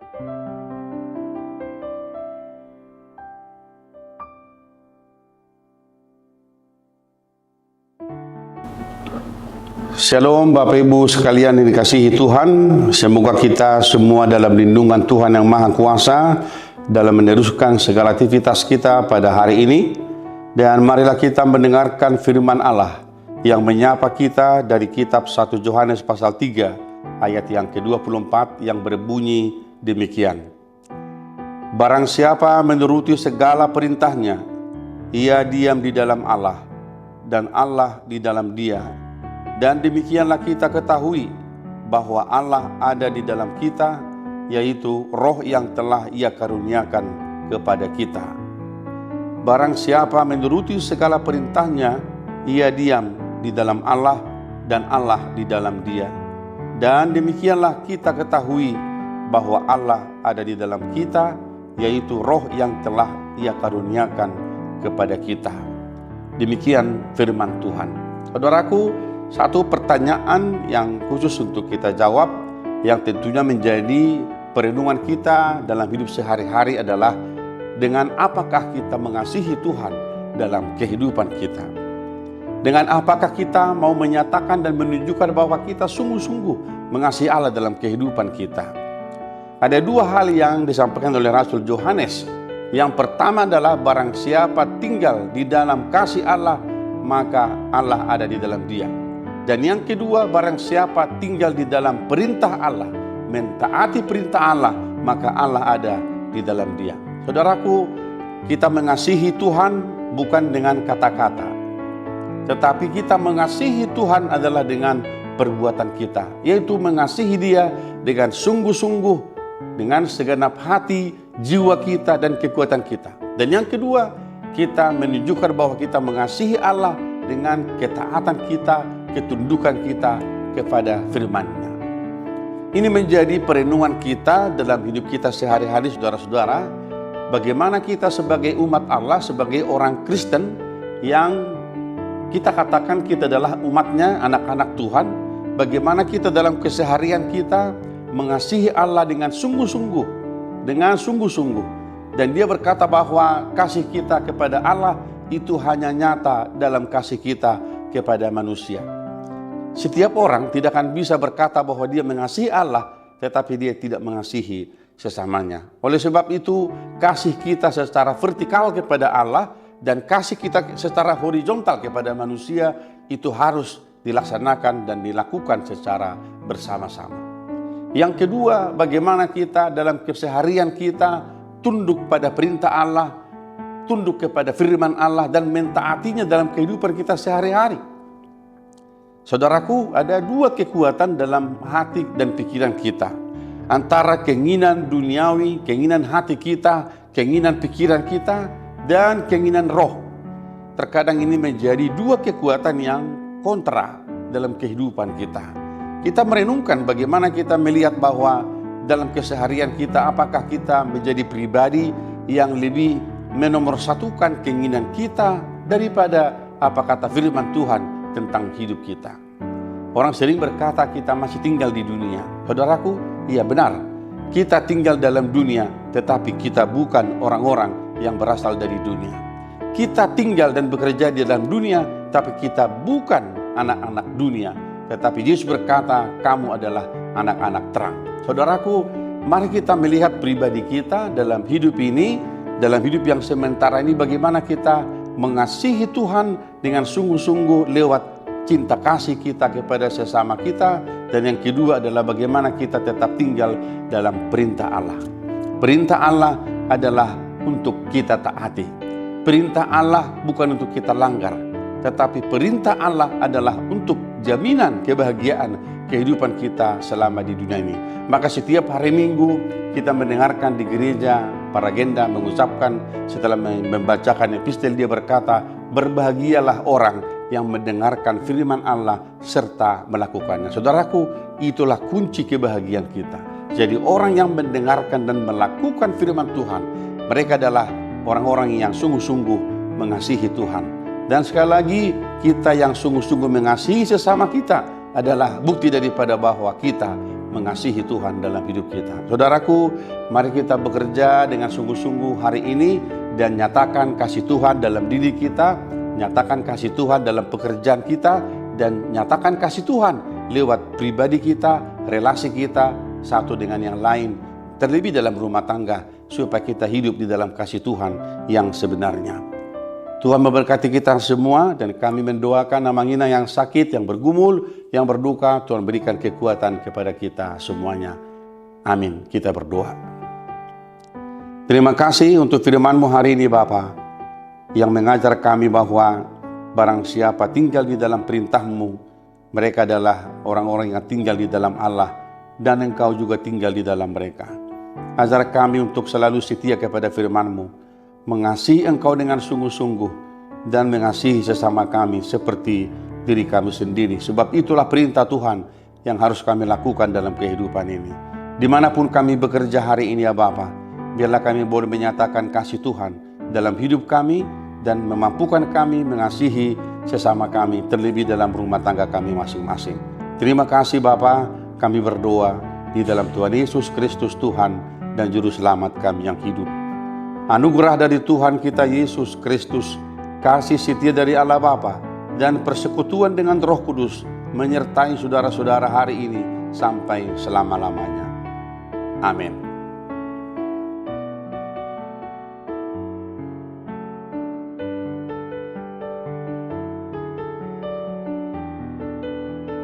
Shalom Bapak Ibu sekalian yang dikasihi Tuhan. Semoga kita semua dalam lindungan Tuhan yang Maha Kuasa dalam meneruskan segala aktivitas kita pada hari ini. Dan marilah kita mendengarkan firman Allah yang menyapa kita dari kitab 1 Yohanes pasal 3 ayat yang ke-24 yang berbunyi demikian. Barang siapa menuruti segala perintahnya, ia diam di dalam Allah dan Allah di dalam dia. Dan demikianlah kita ketahui bahwa Allah ada di dalam kita, yaitu Roh yang telah Ia karuniakan kepada kita. Barang siapa menuruti segala perintahnya, ia diam di dalam Allah dan Allah di dalam dia. Dan demikianlah kita ketahui bahwa Allah ada di dalam kita, yaitu Roh yang telah Ia karuniakan kepada kita. Demikian firman Tuhan. Saudaraku, satu pertanyaan yang khusus untuk kita jawab, yang tentunya menjadi perenungan kita dalam hidup sehari-hari adalah dengan apakah kita mengasihi Tuhan dalam kehidupan kita. Dengan apakah kita mau menyatakan dan menunjukkan bahwa kita sungguh-sungguh mengasihi Allah dalam kehidupan kita. Ada dua hal yang disampaikan oleh Rasul Yohanes. Yang pertama adalah barang siapa tinggal di dalam kasih Allah, maka Allah ada di dalam dia. Dan yang kedua, barang siapa tinggal di dalam perintah Allah, mentaati perintah Allah, maka Allah ada di dalam dia. Saudaraku, kita mengasihi Tuhan bukan dengan kata-kata, tetapi kita mengasihi Tuhan adalah dengan perbuatan kita, yaitu mengasihi Dia dengan sungguh-sungguh, dengan segenap hati, jiwa kita, dan kekuatan kita. Dan yang kedua, kita menunjukkan bahwa kita mengasihi Allah dengan ketaatan kita, ketundukan kita kepada firman-Nya. Ini menjadi perenungan kita dalam hidup kita sehari-hari, saudara-saudara. Bagaimana kita sebagai umat Allah, sebagai orang Kristen yang kita katakan kita adalah umatnya, anak-anak Tuhan. Bagaimana kita dalam keseharian kita mengasihi Allah dengan sungguh-sungguh, dengan sungguh-sungguh. Dan Dia berkata bahwa kasih kita kepada Allah itu hanya nyata dalam kasih kita kepada manusia. Setiap orang tidak akan bisa berkata bahwa dia mengasihi Allah, tetapi dia tidak mengasihi sesamanya. Oleh sebab itu, kasih kita secara vertikal kepada Allah dan kasih kita secara horizontal kepada manusia itu harus dilaksanakan dan dilakukan secara bersama-sama. Yang kedua, bagaimana kita dalam keseharian kita tunduk pada perintah Allah, tunduk kepada firman Allah dan mentaatinya dalam kehidupan kita sehari-hari. Saudaraku, ada dua kekuatan dalam hati dan pikiran kita. Antara keinginan duniawi, keinginan hati kita, keinginan pikiran kita, dan keinginan roh. Terkadang ini menjadi dua kekuatan yang kontra dalam kehidupan kita. Kita merenungkan bagaimana kita melihat bahwa dalam keseharian kita, apakah kita menjadi pribadi yang lebih menomorsatukan keinginan kita daripada apa kata firman Tuhan tentang hidup kita. Orang sering berkata kita masih tinggal di dunia. Saudaraku, iya benar. Kita tinggal dalam dunia, tetapi kita bukan orang-orang yang berasal dari dunia. Kita tinggal dan bekerja di dalam dunia, tapi kita bukan anak-anak dunia. Tetapi Yesus berkata, kamu adalah anak-anak terang. Saudaraku, mari kita melihat pribadi kita dalam hidup ini, dalam hidup yang sementara ini, bagaimana kita mengasihi Tuhan dengan sungguh-sungguh lewat cinta kasih kita kepada sesama kita. Dan yang kedua adalah bagaimana kita tetap tinggal dalam perintah Allah. Perintah Allah adalah untuk kita taati. Perintah Allah bukan untuk kita langgar, tetapi perintah Allah adalah untuk jaminan kebahagiaan kehidupan kita selama di dunia ini. Maka setiap hari Minggu kita mendengarkan di gereja, para agenda mengucapkan setelah membacakan epistel, dia berkata, berbahagialah orang yang mendengarkan firman Allah serta melakukannya. Saudaraku, itulah kunci kebahagiaan kita. Jadi orang yang mendengarkan dan melakukan firman Tuhan, mereka adalah orang-orang yang sungguh-sungguh mengasihi Tuhan. Dan sekali lagi, kita yang sungguh-sungguh mengasihi sesama kita adalah bukti daripada bahwa kita mengasihi Tuhan dalam hidup kita. Saudaraku, mari kita bekerja dengan sungguh-sungguh hari ini dan nyatakan kasih Tuhan dalam diri kita, nyatakan kasih Tuhan dalam pekerjaan kita, dan nyatakan kasih Tuhan lewat pribadi kita, relasi kita satu dengan yang lain, terlebih dalam rumah tangga, supaya kita hidup di dalam kasih Tuhan yang sebenarnya. Tuhan memberkati kita semua, dan kami mendoakan Amangina yang sakit, yang bergumul, yang berduka, Tuhan berikan kekuatan kepada kita semuanya. Amin. Kita berdoa. Terima kasih untuk firman-Mu hari ini Bapa, yang mengajar kami bahwa barang siapa tinggal di dalam perintah-Mu, mereka adalah orang-orang yang tinggal di dalam Allah, dan Engkau juga tinggal di dalam mereka. Ajar kami untuk selalu setia kepada firman-Mu, mengasihi Engkau dengan sungguh-sungguh, dan mengasihi sesama kami seperti diri kami sendiri. Sebab itulah perintah Tuhan yang harus kami lakukan dalam kehidupan ini. Dimanapun kami bekerja hari ini ya Bapa, biarlah kami boleh menyatakan kasih Tuhan dalam hidup kami, dan memampukan kami mengasihi sesama kami, terlebih dalam rumah tangga kami masing-masing. Terima kasih Bapa, kami berdoa di dalam Tuhan Yesus Kristus Tuhan dan Juru Selamat kami yang hidup. Anugerah dari Tuhan kita Yesus Kristus, kasih setia dari Allah Bapa, dan persekutuan dengan Roh Kudus menyertai saudara-saudara hari ini sampai selama-lamanya. Amin.